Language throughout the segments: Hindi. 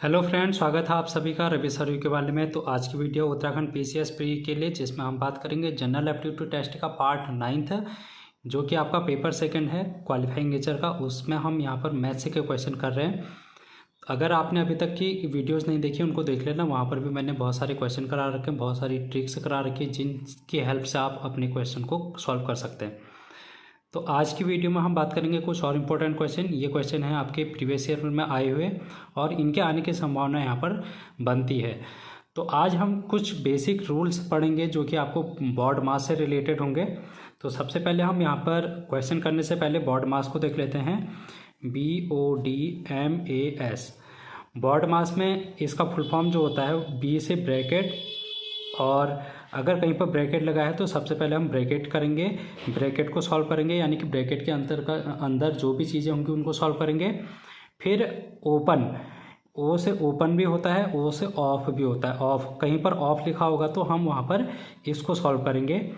हेलो फ्रेंड्स, स्वागत है आप सभी का रवि सर के बारे में। तो आज की वीडियो उत्तराखंड पीसीएस प्री के लिए, जिसमें हम बात करेंगे जनरल एप्टीट्यूड टेस्ट का पार्ट 9 है, जो कि आपका पेपर सेकंड है क्वालिफाइंग नेचर का। उसमें हम यहाँ पर मैथ्स के क्वेश्चन कर रहे हैं। अगर आपने अभी तक की वीडियोस नहीं देखी उनको देख लेना, वहाँ पर भी मैंने बहुत सारे क्वेश्चन करा रखे हैं, बहुत सारी ट्रिक्स करा रखी है जिनकी हेल्प से आप अपने क्वेश्चन को सॉल्व कर सकते हैं। तो आज की वीडियो में हम बात करेंगे कुछ और इम्पोर्टेंट क्वेश्चन। ये क्वेश्चन है आपके प्रीवियस ईयर में आए हुए और इनके आने की संभावना यहाँ पर बनती है। तो आज हम कुछ बेसिक रूल्स पढ़ेंगे जो कि आपको बॉडी मास से रिलेटेड होंगे। तो सबसे पहले हम यहाँ पर क्वेश्चन करने से पहले बॉडी मास को देख लेते हैं। BODMAS बॉडी मास में इसका फुल फॉर्म जो होता है बी से ब्रैकेट, और अगर कहीं पर ब्रैकेट लगा है तो सबसे पहले हम ब्रैकेट करेंगे, ब्रैकेट को सॉल्व करेंगे, यानी कि ब्रैकेट के अंदर जो भी चीज़ें होंगी उनको सॉल्व करेंगे। फिर ओपन, ओ से ओपन भी होता है, ओ से ऑफ भी होता है। ऑफ, कहीं पर ऑफ लिखा होगा तो हम वहाँ पर इसको सॉल्व करेंगे।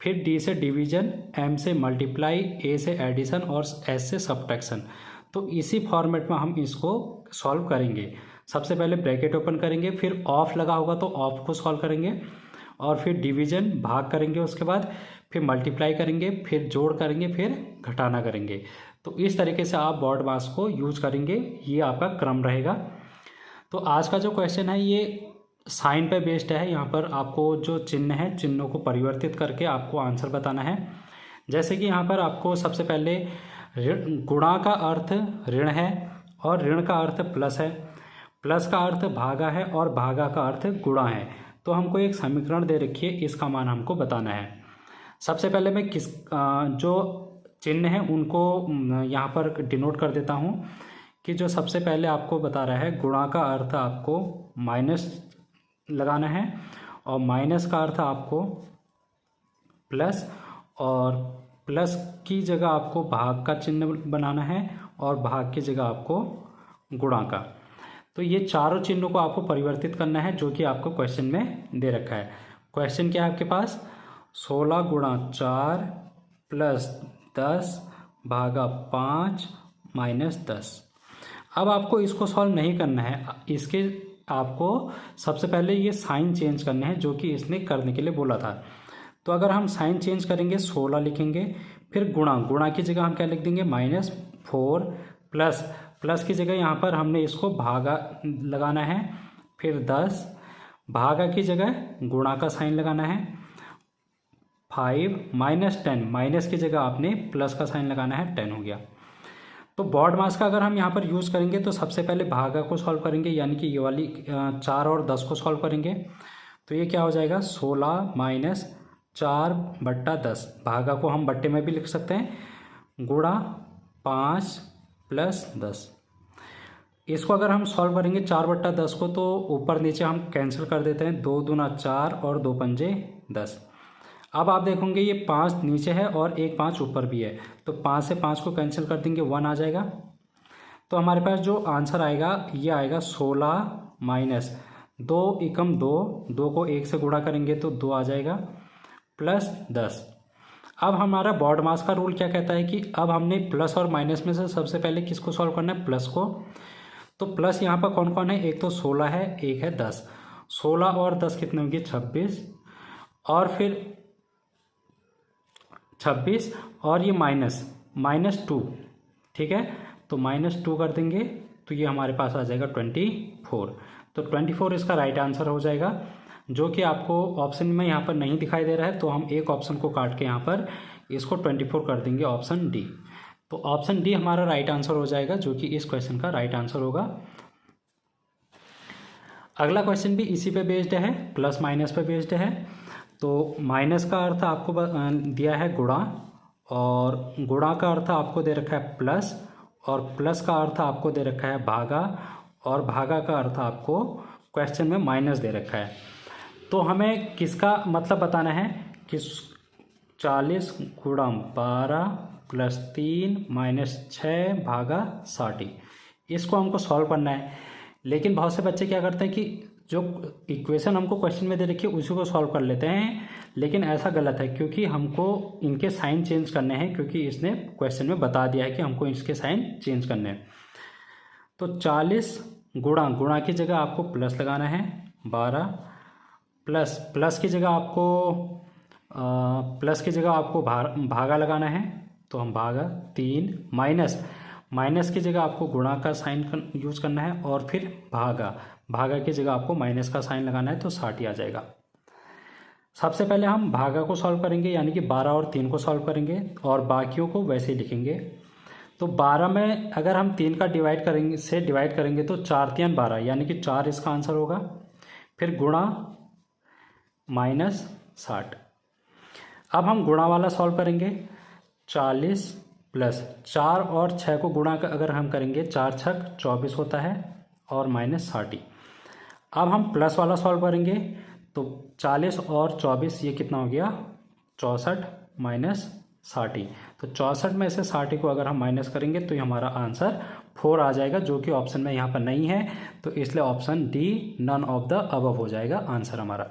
फिर डी से डिवीजन, एम से मल्टीप्लाई, ए से एडिशन और एस से सब्ट्रैक्शन। तो इसी फॉर्मेट में हम इसको सॉल्व करेंगे। सबसे पहले ब्रैकेट ओपन करेंगे, फिर ऑफ लगा होगा तो ऑफ को सॉल्व करेंगे, और फिर डिवीजन भाग करेंगे, उसके बाद फिर मल्टीप्लाई करेंगे, फिर जोड़ करेंगे, फिर घटाना करेंगे। तो इस तरीके से आप बॉडी मास को यूज करेंगे, ये आपका क्रम रहेगा। तो आज का जो क्वेश्चन है ये साइन पे बेस्ड है। यहाँ पर आपको जो चिन्ह है, चिन्हों को परिवर्तित करके आपको आंसर बताना है। जैसे कि यहाँ पर आपको सबसे पहले गुणा का अर्थ ऋण है और ऋण का अर्थ प्लस है, प्लस का अर्थ भागा है और भागा का अर्थ गुणा है। तो हमको एक समीकरण दे रखी है, इसका मान हमको बताना है। सबसे पहले मैं जो चिन्ह हैं उनको यहाँ पर डिनोट कर देता हूँ कि जो सबसे पहले आपको बता रहा है, गुणा का अर्थ आपको माइनस लगाना है और माइनस का अर्थ आपको प्लस, और प्लस की जगह आपको भाग का चिन्ह बनाना है और भाग की जगह आपको गुणा का। तो ये चारों चिन्हों को आपको परिवर्तित करना है जो कि आपको क्वेश्चन में दे रखा है। क्वेश्चन क्या है आपके पास? 16 गुणा 4 प्लस 10 भागा 5 माइनस 10। अब आपको इसको सॉल्व नहीं करना है, इसके आपको सबसे पहले ये साइन चेंज करने हैं जो कि इसने करने के लिए बोला था। तो अगर हम साइन चेंज करेंगे, 16 लिखेंगे, फिर गुणा की जगह हम क्या लिख देंगे? -4 प्लस की जगह यहाँ पर हमने इसको भागा लगाना है, फिर 10 भागा की जगह गुणा का साइन लगाना है, 5 -10 माइनस की जगह आपने प्लस का साइन लगाना है, 10 हो गया। तो बॉडी मास का अगर हम यहाँ पर यूज़ करेंगे तो सबसे पहले भागा को सॉल्व करेंगे, यानी कि ये वाली 4 और 10 को सॉल्व करेंगे। तो ये क्या हो जाएगा? 16 माइनस 4/10, भागा को हम बट्टे में भी लिख सकते हैं, गुणा 5 प्लस 10। इसको अगर हम सॉल्व करेंगे 4/10 को, तो ऊपर नीचे हम कैंसिल कर देते हैं, 2 दूना 4 और 2 पंजे 10। अब आप देखोगे ये 5 नीचे है और एक 5 ऊपर भी है, तो 5 से 5 को कैंसिल कर देंगे, 1 आ जाएगा। तो हमारे पास जो आंसर आएगा ये आएगा 16 माइनस 2 एकम 2, 2 को 1 से गुणा करेंगे तो 2 आ जाएगा, प्लस 10। अब हमारा बॉडी मास का रूल क्या कहता है कि अब हमने प्लस और माइनस में से सबसे पहले किसको सॉल्व करना है? प्लस को। तो प्लस यहाँ पर कौन कौन है? एक तो 16 है, एक है 10। 16 और 10 कितने होंगे? 26, और फिर 26 और ये -2, ठीक है। तो -2 कर देंगे तो ये हमारे पास आ जाएगा 24। तो 24 इसका राइट आंसर हो जाएगा, जो कि आपको ऑप्शन में यहाँ पर नहीं दिखाई दे रहा है। तो हम एक ऑप्शन को काट के यहाँ पर इसको 24 कर देंगे, ऑप्शन डी। तो ऑप्शन डी हमारा राइट आंसर हो जाएगा, जो कि इस क्वेश्चन का राइट आंसर होगा। अगला क्वेश्चन भी इसी पे बेस्ड है, प्लस माइनस पे बेस्ड है। तो माइनस का अर्थ आपको दिया है गुणा, और गुणा का अर्थ आपको दे रखा है प्लस, और प्लस का अर्थ आपको दे रखा है भागा, और भागा का अर्थ आपको क्वेश्चन में माइनस दे रखा है। तो हमें किसका मतलब बताना है कि 40 गुणा 12 प्लस 3 माइनस 6 भागा 60, इसको हमको सॉल्व करना है। लेकिन बहुत से बच्चे क्या करते हैं कि जो इक्वेशन हमको क्वेश्चन में दे रखी है उसी को सॉल्व कर लेते हैं, लेकिन ऐसा गलत है, क्योंकि हमको इनके साइन चेंज करने हैं, क्योंकि इसने क्वेश्चन में बता दिया है कि हमको इसके साइन चेंज करने हैं। तो 40 गुणा की जगह आपको प्लस लगाना है 12 प्लस की जगह आपको भागा लगाना है, तो हम भागा 3 माइनस की जगह आपको गुणा का साइन यूज करना है और फिर भागा की जगह आपको माइनस का साइन लगाना है, तो 60 आ जाएगा। सबसे पहले हम भागा को सॉल्व करेंगे, यानी कि 12 और 3 को सॉल्व करेंगे और बाकियों को वैसे ही लिखेंगे। तो 12 में अगर हम 3 का डिवाइड करेंगे तो 4 3 12, यानी कि 4 इसका आंसर होगा। फिर गुणा -60। अब हम गुणा वाला सॉल्व करेंगे। 40 प्लस 4 और 6 को गुणा अगर हम करेंगे 4 छक 24 होता है और -60। अब हम प्लस वाला सॉल्व करेंगे तो 40 और 24 ये कितना हो गया 64 -60। तो 64 में से 60 को अगर हम माइनस करेंगे तो ये हमारा आंसर 4 आ जाएगा, जो कि ऑप्शन में यहाँ पर नहीं है, तो इसलिए option D none of the above हो जाएगा आंसर हमारा।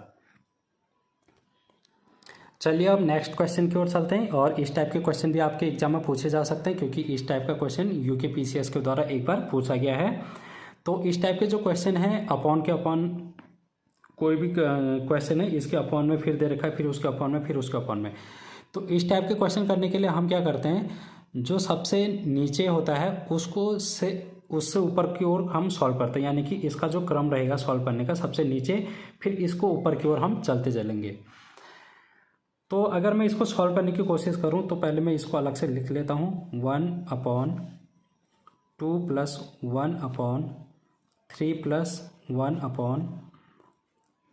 चलिए अब नेक्स्ट क्वेश्चन की ओर चलते हैं। और इस टाइप के क्वेश्चन भी आपके एग्जाम में पूछे जा सकते हैं, क्योंकि इस टाइप का क्वेश्चन यूकेपीसीएस के द्वारा एक बार पूछा गया है। तो इस टाइप के जो क्वेश्चन हैं अपॉन के अपॉन कोई भी क्वेश्चन है, इसके अपॉन में फिर दे रखा है, फिर उसके अपॉन में, फिर उसके अपॉन में। तो इस टाइप के क्वेश्चन करने के लिए हम क्या करते हैं, जो सबसे नीचे होता है उससे ऊपर की ओर हम सॉल्व करते हैं, यानी कि इसका जो क्रम रहेगा सॉल्व करने का सबसे नीचे, फिर इसको ऊपर की ओर हम चलते चलेंगे। तो अगर मैं इसको सॉल्व करने की कोशिश करूं तो पहले मैं इसको अलग से लिख लेता हूं। 1/2 + 1/3 + 1/1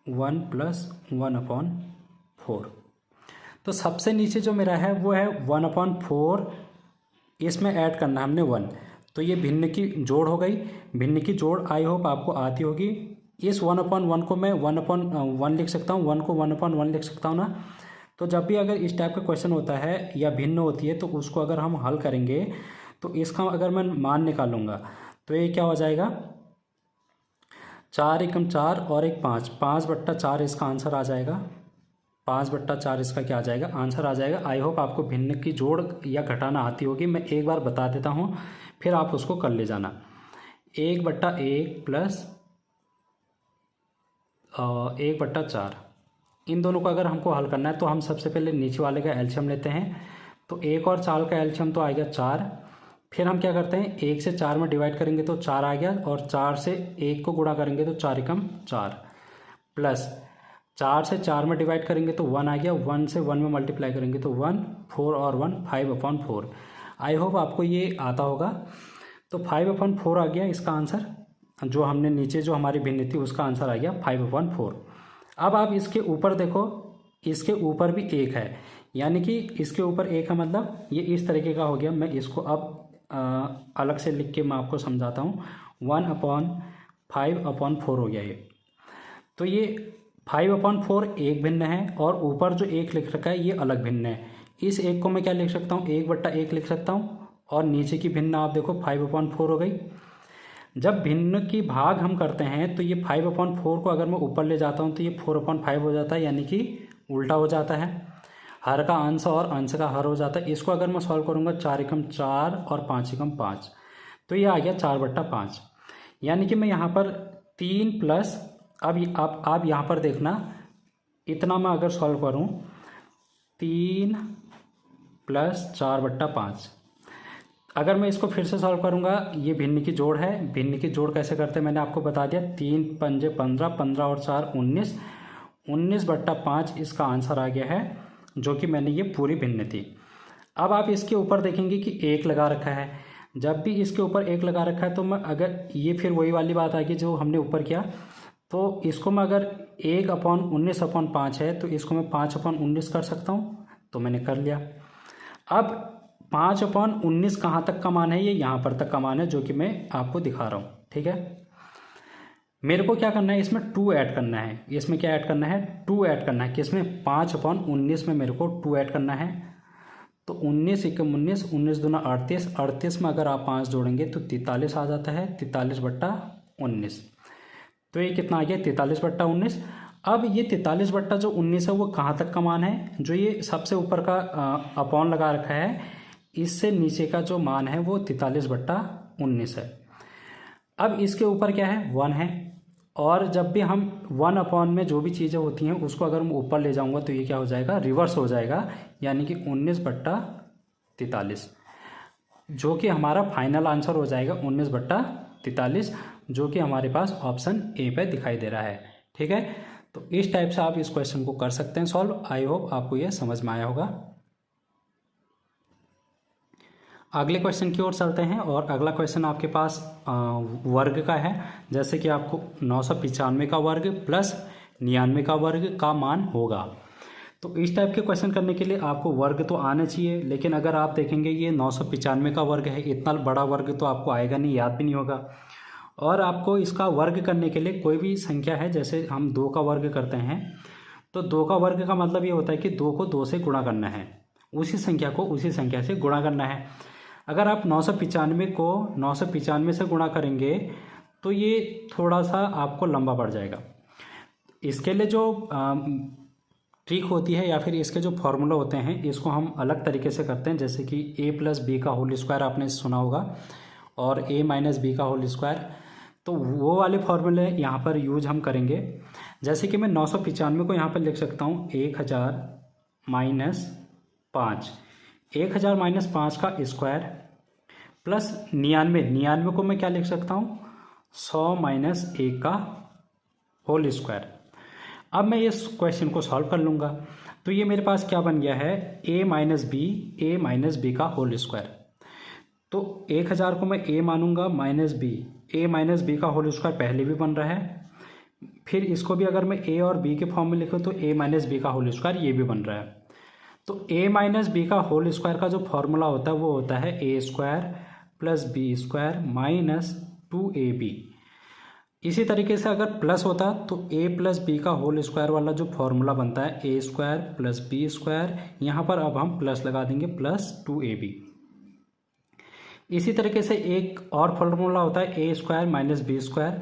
+ 1/4। तो सबसे नीचे जो मेरा है वो है 1/4, इसमें ऐड करना है हमने 1, तो ये भिन्न की जोड़ हो गई। भिन्न की जोड़ आई होप आपको आती होगी। इस 1/1 को मैं 1/1 लिख सकता हूँ, 1 को 1/1 लिख सकता हूँ ना। तो जब भी अगर इस टाइप का क्वेश्चन होता है या भिन्न होती है तो उसको अगर हम हल करेंगे तो इसका अगर मैं मान निकालूंगा तो ये क्या हो जाएगा 4 एकम 4 और एक 5, 5/4 इसका आंसर आ जाएगा। 5/4 इसका क्या आ जाएगा आंसर आ जाएगा। आई होप आपको भिन्न की जोड़ या घटाना आती होगी, मैं एक बार बता देता हूँ फिर आप उसको कर ले जाना। 1/1 + 1/4, इन दोनों को अगर हमको हल करना है तो हम सबसे पहले नीचे वाले का एलसीएम लेते हैं। तो 1 और 4 का एलसीएम तो आएगा 4। फिर हम क्या करते हैं 1 से 4 में डिवाइड करेंगे तो 4 आ गया, और 4 से 1 को गुणा करेंगे तो 4 एकम 4, प्लस 4 से 4 में डिवाइड करेंगे तो 1 आ गया, 1 से 1 में मल्टीप्लाई करेंगे तो 1, 4 और 1 5/4। आई होप आपको ये आता होगा। तो 5/4 आ गया इसका आंसर, जो हमने नीचे जो हमारी भिन्न थी उसका आंसर आ गया 5/4। अब आप इसके ऊपर देखो, इसके ऊपर भी 1 है, यानी कि इसके ऊपर 1 है, मतलब ये इस तरीके का हो गया। मैं इसको अब अलग से लिख के मैं आपको समझाता हूँ। 1/5/4 हो गया ये। तो ये 5/4 एक भिन्न है और ऊपर जो 1 लिख रखा है ये अलग भिन्न है। इस 1 को मैं क्या लिख सकता हूँ 1/1 लिख सकता हूँ, और नीचे की भिन्न आप देखो 5/4 हो गई। जब भिन्न की भाग हम करते हैं तो ये 5/4 को अगर मैं ऊपर ले जाता हूँ तो ये 4/5 हो जाता है, यानी कि उल्टा हो जाता है। हर का अंश और अंश का हर हो जाता है। इसको अगर मैं सॉल्व करूँगा 4 एकम 4 और 5 एकम 5, तो ये आ गया 4/5, यानी कि मैं यहाँ पर 3 प्लस, अब आप यहाँ पर देखना, इतना मैं अगर सॉल्व करूँ 3 + 4/5, अगर मैं इसको फिर से सॉल्व करूँगा, ये भिन्न की जोड़ है। भिन्न की जोड़ कैसे करते हैं मैंने आपको बता दिया। 3 पंजे 15, 15 और 4 19, 19/5 इसका आंसर आ गया है, जो कि मैंने ये पूरी भिन्न थी। अब आप इसके ऊपर देखेंगे कि 1 लगा रखा है। जब भी इसके ऊपर 1 लगा रखा है तो मैं अगर ये फिर वही वाली बात आ गई जो हमने ऊपर किया, तो इसको मैं अगर 1/19/5 है तो इसको मैं 5/19 कर सकता हूँ, तो मैंने कर लिया। अब 5/19 कहाँ तक का मान है, ये यहाँ पर तक का मान है, जो कि मैं आपको दिखा रहा हूँ। ठीक है, मेरे को क्या करना है, इसमें 2 ऐड करना है। इसमें क्या ऐड करना है 2 ऐड करना है, किसमें 5/19 में मेरे को 2 ऐड करना है। तो 19 एकम 19, 19 दूना 38, 38 में अगर आप 5 जोड़ेंगे तो 43 आ जाता है, 43/19। तो ये कितना आ गया 43/19। अब ये 43/19 है वो कहाँ तक का मान है, जो ये सबसे ऊपर का अपॉन लगा रखा है, इससे नीचे का जो मान है वो 43/19 है। अब इसके ऊपर क्या है, 1 है, और जब भी हम 1 में जो भी चीज़ें होती हैं उसको अगर मैं ऊपर ले जाऊंगा तो ये क्या हो जाएगा, रिवर्स हो जाएगा, यानी कि 19/43, जो कि हमारा फाइनल आंसर हो जाएगा 19/43, जो कि हमारे पास ऑप्शन ए पे दिखाई दे रहा है। ठीक है, तो इस टाइप से आप इस क्वेश्चन को कर सकते हैं सॉल्व। आई होप आपको यह समझ में आया होगा। अगले क्वेश्चन की ओर चलते हैं, और अगला क्वेश्चन आपके पास वर्ग का है। जैसे कि आपको 995 का वर्ग प्लस 99 का वर्ग का मान होगा। तो इस टाइप के क्वेश्चन करने के लिए आपको वर्ग तो आना चाहिए, लेकिन अगर आप देखेंगे ये 995 का वर्ग है, इतना बड़ा वर्ग तो आपको आएगा नहीं, याद भी नहीं होगा। और आपको इसका वर्ग करने के लिए कोई भी संख्या है, जैसे हम 2 का वर्ग करते हैं, तो 2 का वर्ग का मतलब ये होता है कि 2 को 2 से गुणा करना है, उसी संख्या को उसी संख्या से गुणा करना है। अगर आप 995 को 995 से गुणा करेंगे तो ये थोड़ा सा आपको लंबा पड़ जाएगा। इसके लिए जो ट्रिक होती है या फिर इसके जो फॉर्मूला होते हैं, इसको हम अलग तरीके से करते हैं। जैसे कि a+b का होल स्क्वायर आपने सुना होगा, और a-b का होल स्क्वायर, तो वो वाले फॉर्मूले यहाँ पर यूज हम करेंगे। जैसे कि मैं 995 को यहाँ पर लिख सकता हूँ 1000 - 5, 1000 - 5 का स्क्वायर प्लस 99 को मैं क्या लिख सकता हूँ, 100 - 1 का होल स्क्वायर। अब मैं इस क्वेश्चन को सॉल्व कर लूँगा, तो ये मेरे पास क्या बन गया है, a - b का होल स्क्वायर। तो 1000 को मैं a मानूंगा माइनस b, a - b का होल स्क्वायर पहले भी बन रहा है, फिर इसको भी अगर मैं a और b के फॉर्म में लिखूँ तो a - b का होल स्क्वायर ये भी बन रहा है। तो a - b का होल स्क्वायर का जो फॉर्मूला होता है वो होता है a² + b² - 2ab। इसी तरीके से अगर प्लस होता तो a + b का होल स्क्वायर वाला जो फॉर्मूला बनता है a² + b², यहाँ पर अब हम प्लस लगा देंगे + 2ab। इसी तरीके से एक और फॉर्मूला होता है a² - b²,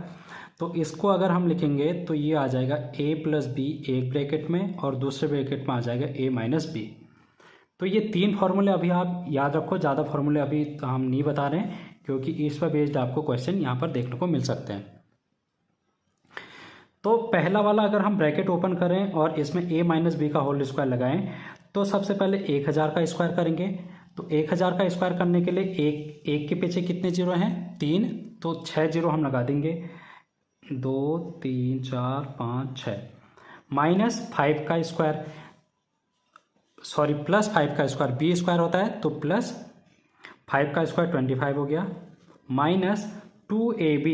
तो इसको अगर हम लिखेंगे तो ये आ जाएगा a + b एक ब्रैकेट में और दूसरे ब्रैकेट में आ जाएगा a - b। तो ये 3 फार्मूले अभी आप याद रखो, ज़्यादा फार्मूले अभी हम नहीं बता रहे हैं, क्योंकि इस पर बेस्ड आपको क्वेश्चन यहाँ पर देखने को मिल सकते हैं। तो पहला वाला अगर हम ब्रैकेट ओपन करें और इसमें a - b का होल स्क्वायर लगाएं, तो सबसे पहले 1000 का स्क्वायर करेंगे। तो 1000 का स्क्वायर करने के लिए एक के पीछे कितने जीरो हैं, 3, तो 6 जीरो हम लगा देंगे, 2 3 4 5 6, -5 का स्क्वायर, सॉरी +5 का स्क्वायर, b² होता है तो +5 का स्क्वायर 25 हो गया, -2ab,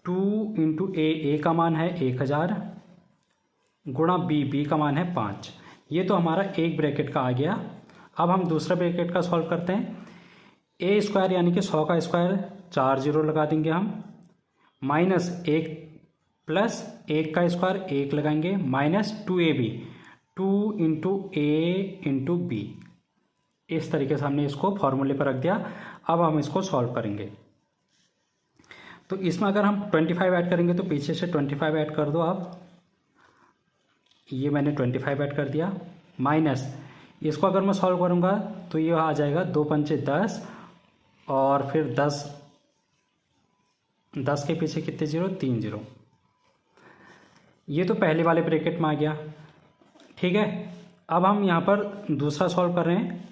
2 × a का मान है 1000 गुणा b का मान है 5। ये तो हमारा एक ब्रैकेट का आ गया। अब हम दूसरा ब्रैकेट का सॉल्व करते हैं। a² यानी कि 100 का स्क्वायर 4 जीरो लगा देंगे हम, -1 + 1 का स्क्वायर 1 लगाएंगे, -2ab, 2 × a × b। इस तरीके से हमने इसको फॉर्मूले पर रख दिया। अब हम इसको सॉल्व करेंगे। तो इसमें अगर हम 25 ऐड करेंगे तो पीछे से 25 ऐड कर दो आप, ये मैंने 25 ऐड कर दिया, माइनस इसको अगर मैं सॉल्व करूँगा तो ये आ जाएगा 2 × 5 = 10, और फिर 10 के पीछे कितने जीरो, 3 जीरो। ये तो पहले वाले ब्रैकेट में आ गया। ठीक है, अब हम यहाँ पर दूसरा सॉल्व कर रहे हैं,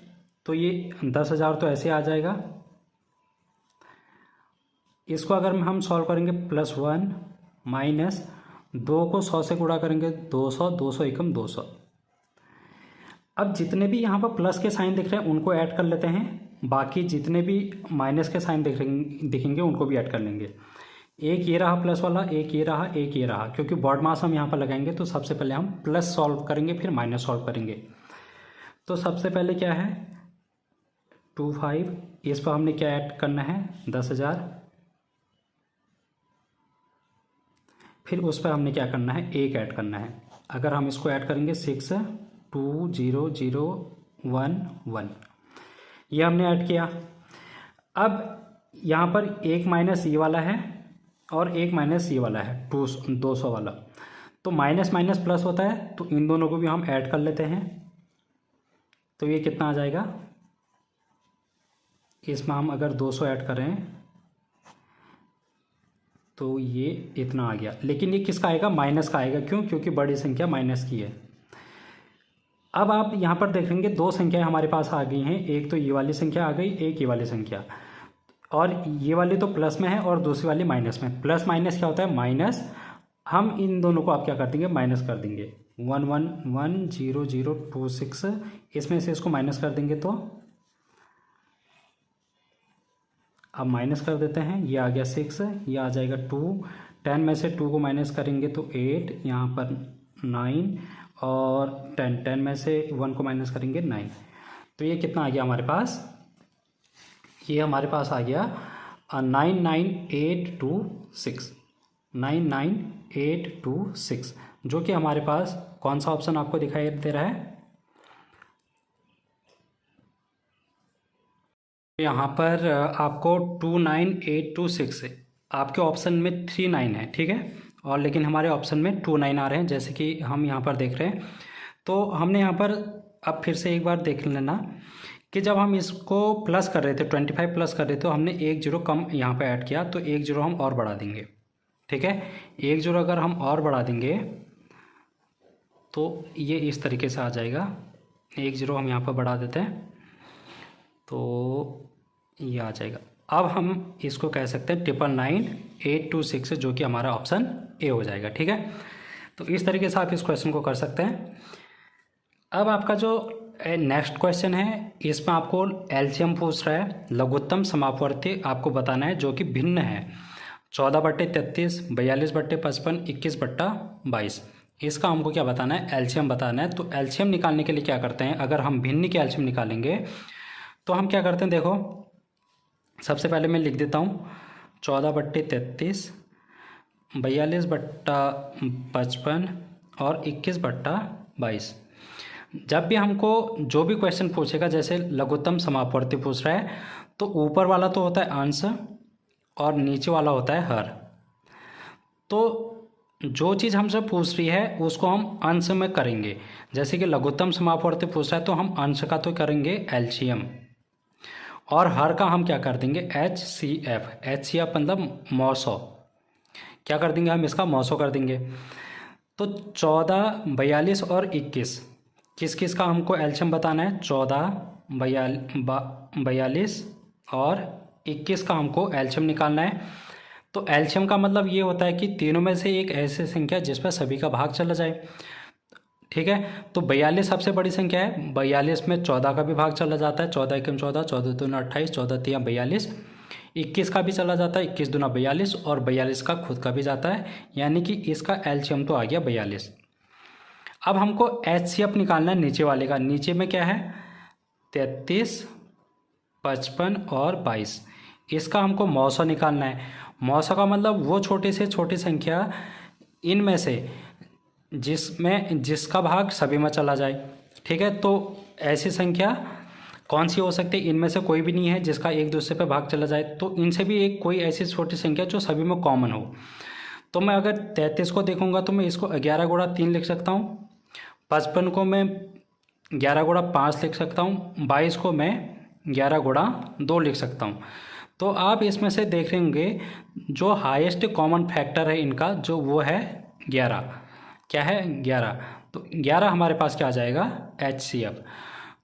तो ये 10,000 तो ऐसे आ जाएगा। इसको अगर हम सॉल्व करेंगे +1 माइनस 2 को 100 से गुणा करेंगे 200, 200 एकम 200। अब जितने भी यहाँ पर प्लस के साइन दिख रहे हैं उनको ऐड कर लेते हैं, बाकी जितने भी माइनस के साइन दिखेंगे उनको भी ऐड कर लेंगे। एक ये रहा प्लस वाला, एक ये रहा, एक ये रहा। क्योंकि बॉड मास हम यहाँ पर लगाएंगे तो सबसे पहले हम प्लस सॉल्व करेंगे फिर माइनस सॉल्व करेंगे। तो सबसे पहले क्या है 25, इस पर हमने क्या ऐड करना है 10,000, फिर उस पर हमने क्या करना है 1 ऐड करना है। अगर हम इसको ऐड करेंगे 6 2 0 0 1 1, ये हमने ऐड किया। अब यहाँ पर 1 माइनस ये वाला है और 1 माइनस ये वाला है 200 वाला, तो माइनस माइनस प्लस होता है, तो इन दोनों को भी हम ऐड कर लेते हैं। तो ये कितना आ जाएगा, इसमें हम अगर 200 ऐड करें तो ये इतना आ गया, लेकिन ये किसका आएगा, माइनस का आएगा। क्यों? क्योंकि बड़ी संख्या माइनस की है। अब आप यहाँ पर देखेंगे दो संख्याएं हमारे पास आ गई हैं, एक तो ये वाली संख्या आ गई, एक ये वाली संख्या, और ये वाली तो प्लस में है और दूसरी वाली माइनस में। प्लस माइनस क्या होता है, माइनस। हम इन दोनों को आप क्या कर देंगे, माइनस कर देंगे। 1110026, इसमें से इसको माइनस कर देंगे तो अब माइनस कर देते हैं, ये आ गया 6, ये आ जाएगा 2। 10 में से 2 को माइनस करेंगे तो 8, यहाँ पर 9, और 10 में से 1 को माइनस करेंगे 9। तो ये कितना आ गया हमारे पास, ये हमारे पास आ गया 99826, 99826, जो कि हमारे पास कौन सा ऑप्शन आपको दिखाई दे रहा है, यहाँ पर आपको 29826 है, आपके ऑप्शन में 39 है, ठीक है, और लेकिन हमारे ऑप्शन में 29 आ रहे हैं, जैसे कि हम यहाँ पर देख रहे हैं। तो हमने यहाँ पर अब फिर से एक बार देख लेना कि जब हम इसको प्लस कर रहे थे, 25 प्लस कर रहे थे, तो हमने 1 जीरो कम यहाँ पे ऐड किया, तो 1 जीरो हम और बढ़ा देंगे, ठीक है। 1 जीरो अगर हम और बढ़ा देंगे तो ये इस तरीके से आ जाएगा। 1 जीरो हम यहाँ पर बढ़ा देते हैं तो ये आ जाएगा। अब हम इसको कह सकते हैं 999,826, जो कि हमारा ऑप्शन ए हो जाएगा, ठीक है। तो इस तरीके से आप इस क्वेश्चन को कर सकते हैं। अब आपका जो नेक्स्ट क्वेश्चन है, इसमें आपको एलसीएम पूछ रहा है, लघुत्तम समापवर्ती आपको बताना है जो कि भिन्न है। 14/33, 42/55, 21/22, इसका हमको क्या बताना है, एलसीएम बताना है। तो एलसीएम निकालने के लिए क्या करते हैं, अगर हम भिन्न के एलसीएम निकालेंगे तो हम क्या करते हैं, देखो सबसे पहले मैं लिख देता हूँ 14/33, 42/55 और 21/22। जब भी हमको जो भी क्वेश्चन पूछेगा, जैसे लघुत्तम समापवर्ती पूछ रहा है, तो ऊपर वाला तो होता है अंश और नीचे वाला होता है हर। तो जो चीज़ हमसे पूछ रही है उसको हम अंश में करेंगे। जैसे कि लघुत्तम समापवर्ती पूछ रहा है तो हम अंश का तो करेंगे एलसीएम, और हर का हम क्या कर देंगे, HCF। HCF मतलब 900, क्या कर देंगे हम, इसका 900 कर देंगे। तो 14, 42 और 21, किस किस का हमको एलसीएम बताना है, 14, 42 और 21 का हमको एलसीएम निकालना है। तो एलसीएम का मतलब ये होता है कि तीनों में से एक ऐसी संख्या जिस पर सभी का भाग चला जाए, ठीक है। तो 42 सबसे बड़ी संख्या है, 42 में 14 का भी भाग चला जाता है, 14 एकम 14, 14 दूना 28, 14 तिया 42। 21 का भी चला जाता है, 21 दूना 42, और 42 का खुद का भी जाता है, यानी कि इसका एलसीएम तो आ गया 42। अब हमको HCF निकालना है नीचे वाले का। नीचे में क्या है, 33, 55 और 22, इसका हमको 900 निकालना है। 900 का मतलब वो छोटी से छोटी संख्या इनमें से जिसका भाग सभी में चला जाए, ठीक है। तो ऐसी संख्या कौन सी हो सकती है, इनमें से कोई भी नहीं है जिसका एक दूसरे पे भाग चला जाए, तो इनसे भी एक कोई ऐसी छोटी संख्या जो सभी में कॉमन हो। तो मैं अगर 33 को देखूंगा तो मैं इसको 11 गुणा 3 लिख सकता हूँ, 55 को मैं 11 गुणा 5 लिख सकता हूँ, 22 को मैं 11 गुणा 2 लिख सकता हूँ। तो आप इसमें से देख रहे होंगे जो हाईएस्ट कॉमन फैक्टर है इनका, जो वो है 11। क्या है, 11। तो 11 हमारे पास क्या आ जाएगा, HCF।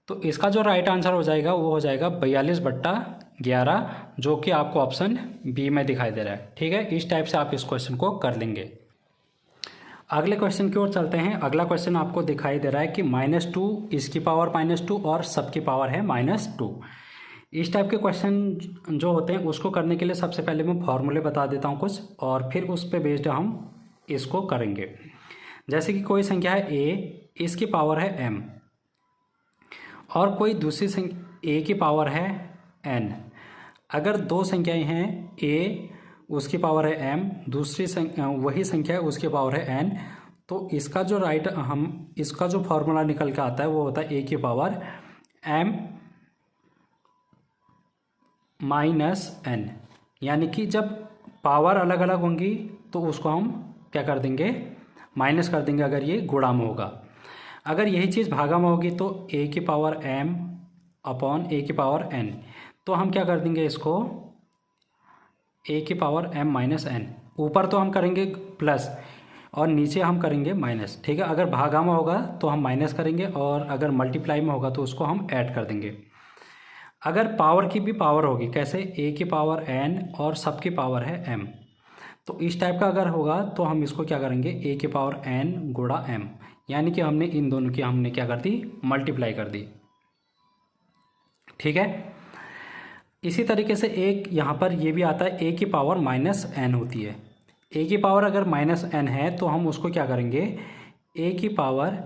तो इसका जो राइट आंसर हो जाएगा वो हो जाएगा 42/11, जो कि आपको ऑप्शन बी में दिखाई दे रहा है, ठीक है। इस टाइप से आप इस क्वेश्चन को कर लेंगे। अगले क्वेश्चन की ओर चलते हैं। अगला क्वेश्चन आपको दिखाई दे रहा है कि -2, इसकी पावर -2 और सबकी पावर है -2। इस टाइप के क्वेश्चन जो होते हैं उसको करने के लिए सबसे पहले मैं फॉर्मूले बता देता हूँ कुछ, और फिर उस पर बेस्ड हम इसको करेंगे। जैसे कि कोई संख्या है a, इसकी पावर है m, और कोई दूसरी संख्या a की पावर है n। अगर दो संख्याएं हैं, a उसकी पावर है m, दूसरी वही संख्या है उसकी पावर है n, तो इसका जो इसका जो फॉर्मूला निकल के आता है वो होता है a की पावर m -n। यानी कि जब पावर अलग अलग होंगी तो उसको हम क्या कर देंगे, माइनस कर देंगे अगर ये गुणा में होगा। अगर यही चीज़ भागा में होगी तो a की पावर m अपॉन a की पावर n, तो हम क्या कर देंगे, इसको ए की पावर m माइनस n। ऊपर तो हम करेंगे प्लस और नीचे हम करेंगे माइनस, ठीक है। अगर भागा में होगा तो हम माइनस करेंगे और अगर मल्टीप्लाई में होगा तो उसको हम ऐड कर देंगे। अगर पावर की भी पावर होगी, कैसे, a की पावर n और सब की पावर है m, तो इस टाइप का अगर होगा तो हम इसको क्या करेंगे, a की पावर n गुणा m, यानी कि हमने इन दोनों की हमने क्या कर दी, मल्टीप्लाई कर दी, ठीक है। इसी तरीके से एक यहाँ पर ये भी आता है, a की पावर माइनस n होती है। a की पावर अगर माइनस n है तो हम उसको क्या करेंगे, a की पावर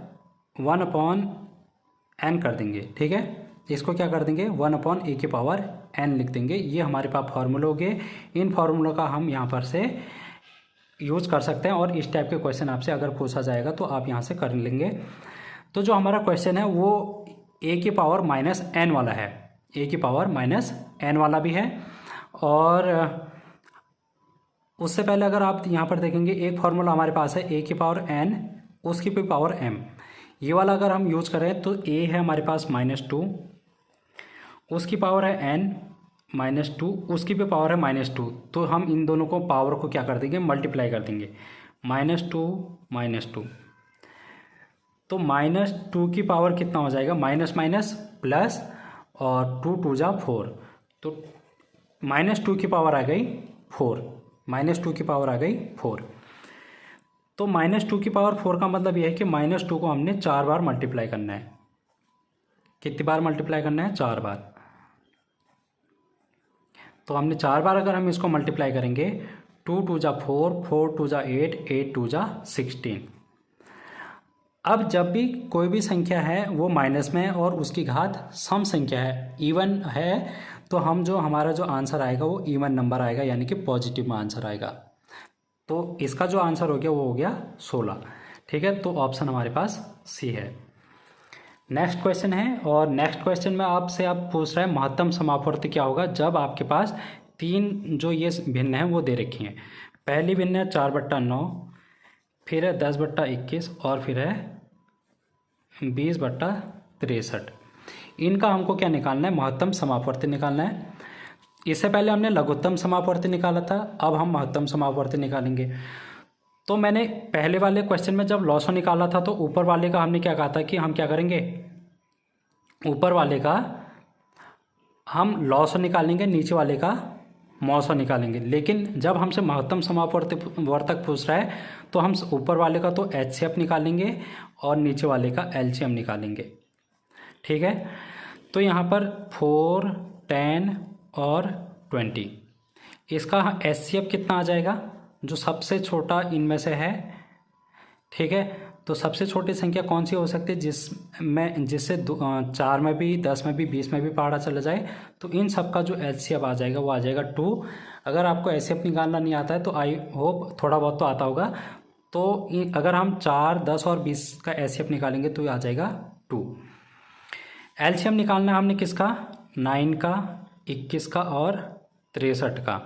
1/n कर देंगे, ठीक है। इसको क्या कर देंगे, 1/a की पावर n लिख देंगे। ये हमारे पास फार्मूले हो गए। इन फार्मूलों का हम यहाँ पर से यूज़ कर सकते हैं और इस टाइप के क्वेश्चन आपसे अगर पूछा जाएगा तो आप यहाँ से कर लेंगे। तो जो हमारा क्वेश्चन है वो a की पावर माइनस n वाला है, a की पावर माइनस n वाला भी है। और उससे पहले अगर आप यहाँ पर देखेंगे एक फार्मूला हमारे पास है, a की पावर n उसकी भी पावर m, ये वाला अगर हम यूज़ करें तो a है हमारे पास -2, उसकी पावर है n -2, उसकी भी पावर है -2, तो हम इन दोनों को पावर को क्या कर देंगे, मल्टीप्लाई कर देंगे, -2 तो -2 की पावर कितना हो जाएगा, माइनस माइनस प्लस और 2 2 जा 4, तो -2 की पावर आ गई 4, -2 की पावर आ गई 4। तो -2 की पावर 4 का मतलब यह है कि -2 को हमने 4 बार मल्टीप्लाई करना है। कितनी बार मल्टीप्लाई करना है, 4 बार। तो हमने 4 बार अगर हम इसको मल्टीप्लाई करेंगे, 2 2 जा 4, 4 2 जा 8, 8 2 जा 16। अब जब भी कोई भी संख्या है वो माइनस में है और उसकी घात सम संख्या है, इवन है, तो हम जो हमारा जो आंसर आएगा वो इवन नंबर आएगा, यानी कि पॉजिटिव में आंसर आएगा। तो इसका जो आंसर हो गया वो हो गया 16, ठीक है। तो ऑप्शन हमारे पास सी है। नेक्स्ट क्वेश्चन है, और नेक्स्ट क्वेश्चन में आपसे आप पूछ रहे हैं महत्तम समापवर्ती क्या होगा जब आपके पास 3 जो ये भिन्न हैं वो दे रखी हैं। पहली भिन्न है 4/9, फिर है 10/21 और फिर है 20/63। इनका हमको क्या निकालना है, महत्तम समापवर्ती निकालना है। इससे पहले हमने लघुत्तम समापवर्ती निकाला था, अब हम महत्तम समापवर्ती निकालेंगे। तो मैंने पहले वाले क्वेश्चन में जब लॉसो निकाला था तो ऊपर वाले का हमने क्या कहा था कि हम क्या करेंगे, ऊपर वाले का हम लॉसो निकालेंगे, नीचे वाले का मौसो निकालेंगे। लेकिन जब हमसे महत्तम समापवर्तक पूछ रहा है तो हम ऊपर वाले का तो एचसीएफ निकालेंगे और नीचे वाले का एलसीएम निकालेंगे, ठीक है। तो यहाँ पर 4, 10 और 20, इसका एचसीएफ कितना आ जाएगा, जो सबसे छोटा इनमें से है, ठीक है। तो सबसे छोटी संख्या कौन सी हो सकती है जिससे 4 में भी, 10 में भी, 20 में भी पहाड़ा चला जाए। तो इन सब का जो एचसीएफ आ जाएगा वो आ जाएगा 2। अगर आपको एचसीएफ निकालना नहीं आता है तो आई होप थोड़ा बहुत तो आता होगा। तो अगर हम 4, 10 और 20 का एचसीएफ निकालेंगे तो ये आ जाएगा 2। एलसीएम निकालना है हमने किसका, 9 का, 21 का और 63 का।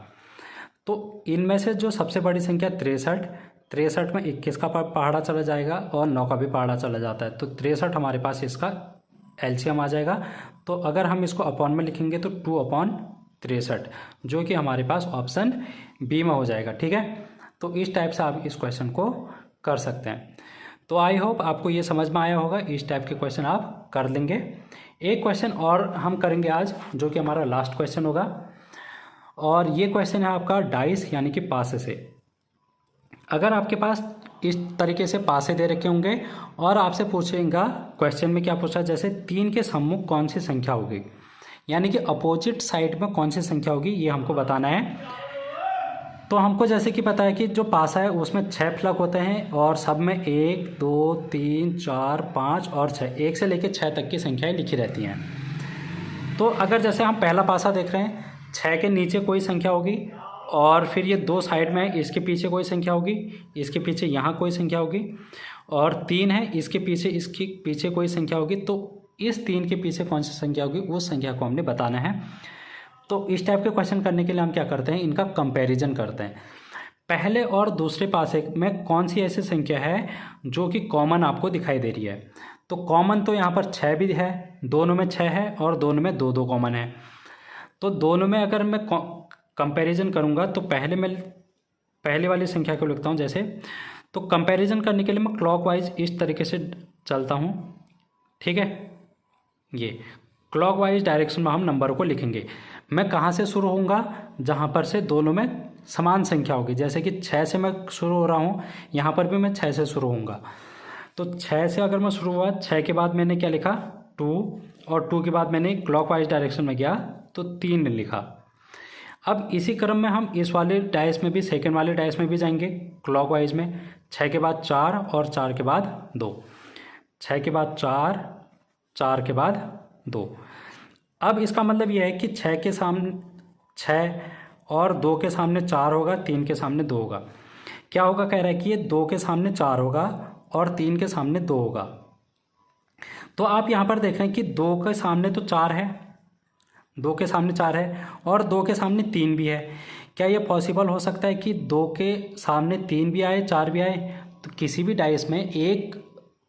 तो इनमें से जो सबसे बड़ी संख्या 63 में 21 का पहाड़ा चला जाएगा और 9 का भी पहाड़ा चला जाता है, तो 63 हमारे पास इसका एलसीएम आ जाएगा। तो अगर हम इसको अपॉन में लिखेंगे तो 2/63, जो कि हमारे पास ऑप्शन बी में हो जाएगा, ठीक है। तो इस टाइप से आप इस क्वेश्चन को कर सकते हैं। तो आई होप आपको ये समझ में आया होगा, इस टाइप के क्वेश्चन आप कर लेंगे। एक क्वेश्चन और हम करेंगे आज, जो कि हमारा लास्ट क्वेश्चन होगा, और ये क्वेश्चन है आपका डाइस यानी कि पासे से। अगर आपके पास इस तरीके से पासे दे रखे होंगे और आपसे पूछेगा क्वेश्चन में क्या पूछा, जैसे 3 के सम्मुख कौन सी संख्या होगी, यानी कि अपोजिट साइड में कौन सी संख्या होगी, ये हमको बताना है। तो हमको जैसे कि पता है कि जो पासा है उसमें 6 फलक होते हैं और सब में 1 2 3 4 5 और 6, 1 से लेकर 6 तक की संख्याएं लिखी रहती हैं। तो अगर जैसे हम पहला पासा देख रहे हैं, 6 के नीचे कोई संख्या होगी और फिर ये 2 साइड में, इसके पीछे कोई संख्या होगी, इसके पीछे यहाँ कोई संख्या होगी, और 3 है, इसके पीछे कोई संख्या होगी। तो इस 3 के पीछे कौन सी संख्या होगी, उस संख्या को हमने बताना है। तो इस टाइप के क्वेश्चन करने के लिए हम क्या करते हैं, इनका कंपैरिजन करते हैं। पहले और दूसरे पासे में कौन सी ऐसी संख्या है जो कि कॉमन आपको दिखाई दे रही है। तो कॉमन तो यहाँ पर 6 भी है, दोनों में 6 है और दोनों में 2 2 कॉमन है। तो दोनों में अगर मैं कंपैरिजन करूँगा तो पहले वाली संख्या को लिखता हूँ जैसे। तो कंपैरिजन करने के लिए मैं क्लॉकवाइज इस तरीके से चलता हूँ, ठीक है। ये क्लॉकवाइज डायरेक्शन में हम नंबर को लिखेंगे। मैं कहाँ से शुरू होऊंगा, जहाँ पर से दोनों में समान संख्या होगी। जैसे कि 6 से मैं शुरू हो रहा हूँ, यहाँ पर भी मैं 6 से शुरू होऊंगा। तो 6 से अगर मैं शुरू हुआ, 6 के बाद मैंने क्या लिखा 2, और 2 के बाद मैंने क्लॉकवाइज डायरेक्शन में गया तो 3 लिखा। अब इसी क्रम में हम इस वाले डाइस में भी, सेकंड वाले डाइस में भी जाएंगे क्लॉकवाइज में। 6 के बाद 4 और 4 के बाद 2, 6 के बाद 4, 4 के बाद 2। अब इसका मतलब यह है कि 6 के सामने 6 और 2 के सामने 4 होगा, 3 के सामने 2 होगा। क्या होगा, कह रहा है कि ये 2 के सामने 4 होगा और 3 के सामने 2 होगा। तो आप यहाँ पर देख रहे हैं कि 2 के सामने तो 4 है, 2 के सामने 4 है और 2 के सामने 3 भी है। क्या ये पॉसिबल हो सकता है कि 2 के सामने 3 भी आए, 4 भी आए? तो किसी भी डाइस में एक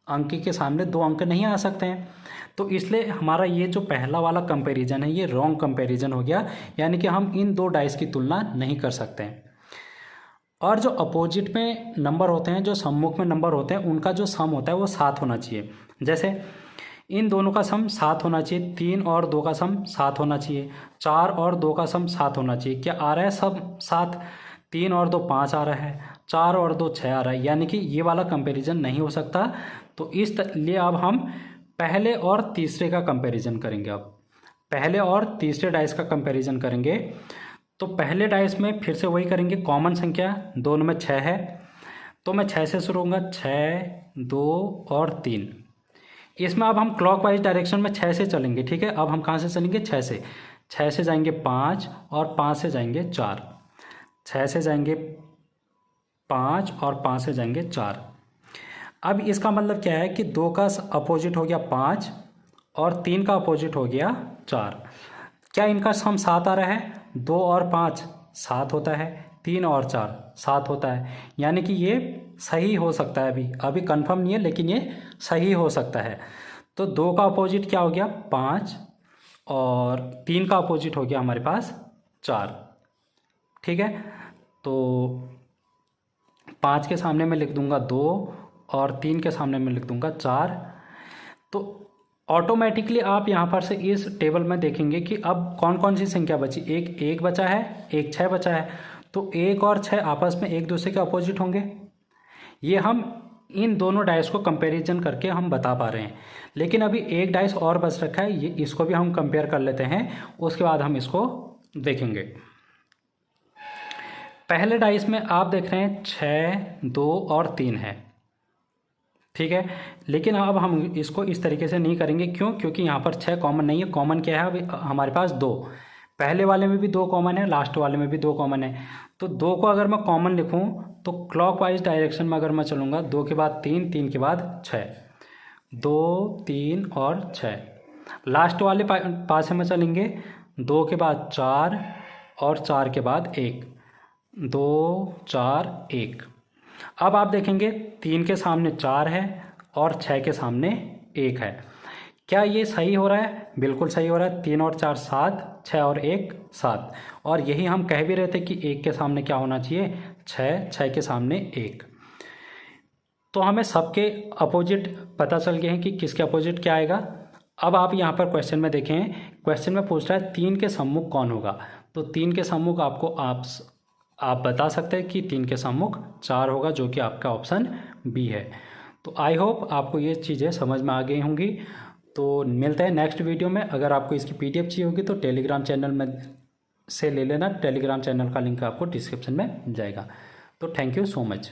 अंक के सामने 2 अंक नहीं आ सकते हैं। तो इसलिए हमारा ये जो पहला वाला कंपैरिजन है ये रॉन्ग कंपैरिजन हो गया, यानी कि हम इन दो डाइस की तुलना नहीं कर सकते हैं। और जो अपोजिट में नंबर होते हैं, जो सम्मुख में नंबर होते हैं, उनका जो सम होता है वो 7 होना चाहिए। जैसे इन दोनों का सम 7 होना चाहिए, 3 और 2 का सम 7 होना चाहिए, 4 और 2 का सम 7 होना चाहिए। क्या आ रहा है सब 7? 3 और 2 5 आ रहा है, 4 और 2 6 आ रहा है, यानी कि ये वाला कंपैरिजन नहीं हो सकता। तो इसलिए अब हम पहले और तीसरे का कंपैरिजन करेंगे। अब पहले और तीसरे डाइस का कंपैरिजन करेंगे। तो पहले डाइस में फिर से वही करेंगे, कॉमन संख्या दोनों में 6 है, तो मैं 6 से शुरू होऊंगा, 6, 2 और 3। इसमें अब हम क्लॉकवाइज डायरेक्शन में 6 से चलेंगे, ठीक है। अब हम कहाँ से चलेंगे, 6 से जाएंगे 5 और 5 से जाएंगे 4, 6 से जाएंगे 5 और 5 से जाएंगे 4। अब इसका मतलब क्या है कि 2 का अपोजिट हो गया 5 और 3 का अपोजिट हो गया 4। क्या इनका सम 7 आ रहा है? 2 और 5 7 होता है, 3 और 4 7 होता है, यानी कि ये सही हो सकता है। अभी कंफर्म नहीं है, लेकिन ये सही हो सकता है। तो 2 का अपोजिट क्या हो गया 5 और 3 का अपोजिट हो गया हमारे पास 4, ठीक है। तो 5 के सामने मैं लिख दूंगा 2 और 3 के सामने मैं लिख दूंगा 4। तो ऑटोमेटिकली आप यहाँ पर से इस टेबल में देखेंगे कि अब कौन कौन सी संख्या बची। एक बचा है, एक 6 बचा है। तो 1 और 6 आपस में एक दूसरे के अपोजिट होंगे। ये हम इन दोनों डाइस को कंपैरिजन करके हम बता पा रहे हैं। लेकिन अभी एक डाइस और बच रखा है, ये इसको भी हम कंपेयर कर लेते हैं, उसके बाद हम इसको देखेंगे। पहले डाइस में आप देख रहे हैं 6, 2 और 3 है, ठीक है। लेकिन अब हम इसको इस तरीके से नहीं करेंगे। क्यों? क्योंकि यहाँ पर 6 कॉमन नहीं है। कॉमन क्या है? अभी हमारे पास 2, पहले वाले में भी 2 कॉमन है, लास्ट वाले में भी 2 कॉमन है। तो 2 को अगर मैं कॉमन लिखूँ तो क्लॉकवाइज डायरेक्शन में अगर मैं चलूँगा, 2 के बाद 3, 3 के बाद 6, 2, 3 और 6। लास्ट वाले पास से में चलेंगे, 2 के बाद 4 और 4 के बाद 1, 2, 4, 1। अब आप देखेंगे 3 के सामने 4 है और 6 के सामने 1 है। क्या ये सही हो रहा है? बिल्कुल सही हो रहा है। 3 और 4 7, 6 और 1 7। और यही हम कह भी रहे थे कि 1 के सामने क्या होना चाहिए, 6, 6 के सामने 1। तो हमें सबके अपोजिट पता चल गए हैं कि किसके अपोजिट क्या आएगा। अब आप यहाँ पर क्वेश्चन में देखें, क्वेश्चन में पूछ रहा है 3 के सम्मुख कौन होगा। तो 3 के सम्मुख आपको आप बता सकते हैं कि 3 के सम्मुख 4 होगा, जो कि आपका ऑप्शन बी है। तो आई होप आपको ये चीज़ें समझ में आ गई होंगी। तो मिलते हैं नेक्स्ट वीडियो में। अगर आपको इसकी PDF चाहिए होगी तो टेलीग्राम चैनल में से ले लेना। टेलीग्राम चैनल का लिंक आपको डिस्क्रिप्शन में जाएगा। तो थैंक यू सो मच।